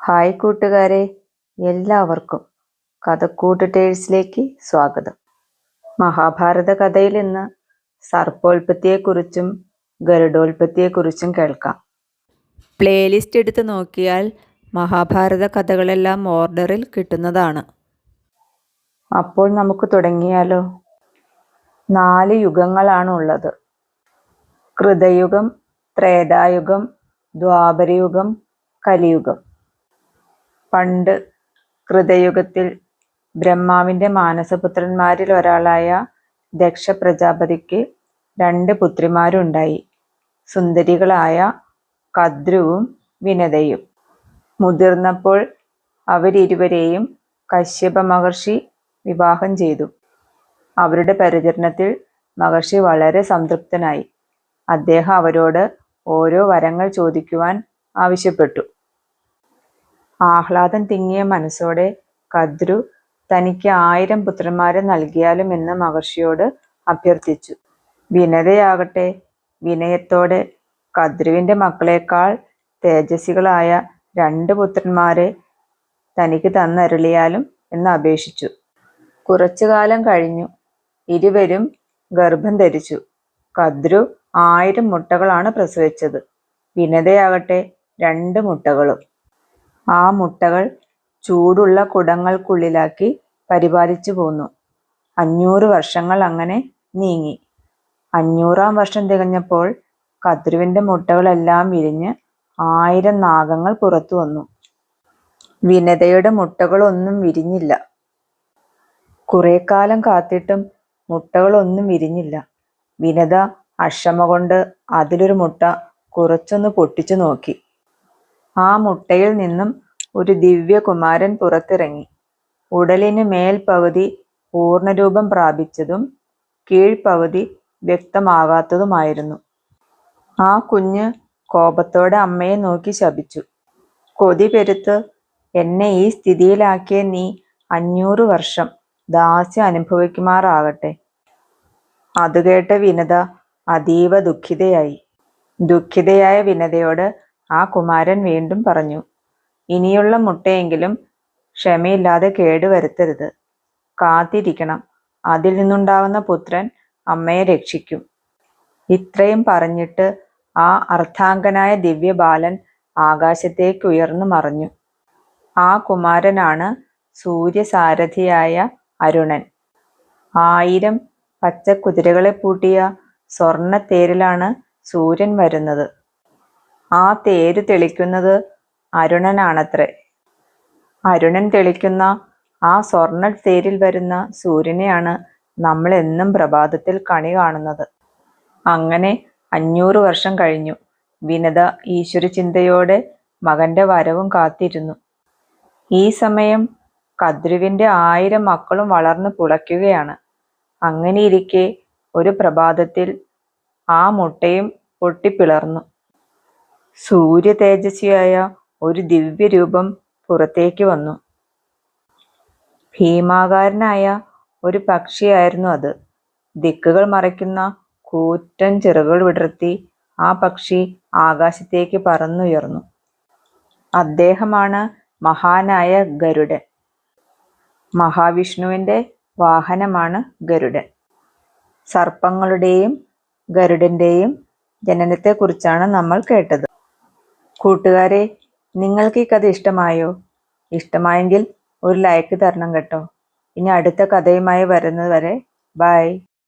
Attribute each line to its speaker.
Speaker 1: Hi കൂട്ടുകാരെ, എല്ലാവർക്കും കഥക്കൂട്ട് ടേഴ്സിലേക്ക് സ്വാഗതം. മഹാഭാരത കഥയിൽ ഇന്ന് സർപ്പോൽപത്തിയെക്കുറിച്ചും ഗരുഡോൽപത്തിയെക്കുറിച്ചും കേൾക്കാം. പ്ലേലിസ്റ്റ് എടുത്ത് നോക്കിയാൽ മഹാഭാരത കഥകളെല്ലാം ഓർഡറിൽ കിട്ടുന്നതാണ്. അപ്പോൾ നമുക്ക് തുടങ്ങിയാലോ? 4 യുഗങ്ങളാണ് ഉള്ളത്. കൃതയുഗം, ത്രേതായുഗം, ദ്വാപരയുഗം, കലിയുഗം. പണ്ട് കൃതയുഗത്തിൽ ബ്രഹ്മാവിൻ്റെ മാനസപുത്രന്മാരിൽ ഒരാളായ ദക്ഷ പ്രജാപതിക്ക് 2 പുത്രിമാരുണ്ടായി. സുന്ദരികളായ കദ്രുവും വിനതയും. മുതിർന്നപ്പോൾ അവരിരുവരെയും കശ്യപ മഹർഷി വിവാഹം ചെയ്തു. അവരുടെ പരിചരണത്തിൽ മഹർഷി വളരെ സംതൃപ്തനായി. അദ്ദേഹം അവരോട് ഓരോ വരങ്ങൾ ചോദിക്കുവാൻ ആവശ്യപ്പെട്ടു. ആഹ്ലാദം തിങ്ങിയ മനസ്സോടെ കദ്രു തനിക്ക് 1000 പുത്രന്മാരെ നൽകിയാലും എന്ന് മഹർഷിയോട് അഭ്യർത്ഥിച്ചു. വിനതയാകട്ടെ വിനയത്തോടെ കദ്രുവിൻ്റെ മക്കളെക്കാൾ തേജസ്വികളായ 2 പുത്രന്മാരെ തനിക്ക് തന്നരുളിയാലും എന്ന് അപേക്ഷിച്ചു. കുറച്ചു കാലം കഴിഞ്ഞു. ഇരുവരും ഗർഭം ധരിച്ചു. കദ്രു 1000 മുട്ടകളാണ് പ്രസവിച്ചത്. വിനതയാകട്ടെ 2 മുട്ടകളും. ആ മുട്ടകൾ ചൂടുള്ള കുടങ്ങൾക്കുള്ളിലാക്കി പരിപാലിച്ചു പോന്നു. 500 വർഷങ്ങൾ അങ്ങനെ നീങ്ങി. 500-ാം വർഷം തികഞ്ഞപ്പോൾ കദ്രുവിൻ്റെ മുട്ടകളെല്ലാം വിരിഞ്ഞ് 1000 നാഗങ്ങൾ പുറത്തു വന്നു. വിനതയുടെ മുട്ടകളൊന്നും വിരിഞ്ഞില്ല. കുറെ കാലം കാത്തിട്ടും മുട്ടകളൊന്നും വിരിഞ്ഞില്ല. വിനത അക്ഷമ കൊണ്ട് അതിലൊരു മുട്ട കുറച്ചൊന്ന് പൊട്ടിച്ചു നോക്കി. ആ മുട്ടയിൽ നിന്നും ഒരു ദിവ്യകുമാരൻ പുറത്തിറങ്ങി. ഉടലിന് മേൽപകുതി പൂർണ്ണരൂപം പ്രാപിച്ചതും കീഴ്പകുതി വ്യക്തമാകാത്തതുമായിരുന്നു. ആ കുഞ്ഞ് കോപത്തോടെ അമ്മയെ നോക്കി ശപിച്ചു. കൊതി പെരുത്ത് എന്നെ ഈ സ്ഥിതിയിലാക്കിയ നീ 500 വർഷം ദാസ്യം അനുഭവിക്കുമാറാകട്ടെ. അതുകേട്ട വിനത അതീവ ദുഃഖിതയായി. ദുഃഖിതയായ വിനതയോട് ആ കുമാരൻ വീണ്ടും പറഞ്ഞു, ഇനിയുള്ള മുട്ടയെങ്കിലും ക്ഷമയില്ലാതെ കേടുവരുത്തരുത്. കാത്തിരിക്കണം. അതിൽ നിന്നുണ്ടാകുന്ന പുത്രൻ അമ്മയെ രക്ഷിക്കും. ഇത്രയും പറഞ്ഞിട്ട് ആ അർദ്ധാംഗനായ ദിവ്യബാലൻ ആകാശത്തേക്ക് ഉയർന്നു മറഞ്ഞു. ആ കുമാരനാണ് സൂര്യസാരഥിയായ അരുണൻ. 1000 പച്ചക്കുതിരകളെ പൂട്ടിയ സ്വർണ്ണ തേരിലാണ് സൂര്യൻ വരുന്നത്. ആ തേര് തെളിക്കുന്നത് അരുണനാണത്രേ. അരുണൻ തെളിക്കുന്ന ആ സ്വർണ്ണ തേരിൽ വരുന്ന സൂര്യനെയാണ് നമ്മൾ എന്നും പ്രഭാതത്തിൽ കണി കാണുന്നത്. അങ്ങനെ 500 വർഷം കഴിഞ്ഞു. വിനത ഈശ്വരചിന്തയോടെ മകന്റെ വരവും കാത്തിരുന്നു. ഈ സമയം കദ്രുവിൻ്റെ 1000 മക്കളും വളർന്നു പുളയ്ക്കുകയാണ്. അങ്ങനെയിരിക്കെ ഒരു പ്രഭാതത്തിൽ ആ മുട്ടയും പൊട്ടിപ്പിളർന്നു. സൂര്യ തേജസ്വിയായ ഒരു ദിവ്യരൂപം പുറത്തേക്ക് വന്നു. ഭീമാകാരനായ ഒരു പക്ഷിയായിരുന്നു അത്. ദിക്കുകൾ മറയ്ക്കുന്ന കൂറ്റൻ ചിറകുകൾ വിടർത്തി ആ പക്ഷി ആകാശത്തേക്ക് പറന്നുയർന്നു. അദ്ദേഹമാണ് മഹാനായ ഗരുഡൻ. മഹാവിഷ്ണുവിൻ്റെ വാഹനമാണ് ഗരുഡൻ. സർപ്പങ്ങളുടെയും ഗരുഡൻ്റെയും ജനനത്തെക്കുറിച്ചാണ് നമ്മൾ കേട്ടത്. കൂട്ടുകാരെ, നിങ്ങൾക്ക് ഈ കഥ ഇഷ്ടമായോ? ഇഷ്ടമായെങ്കിൽ ഒരു ലൈക്ക് തരണം കേട്ടോ. ഇനി അടുത്ത കഥയുമായി വരുന്നത് വരെ ബൈ.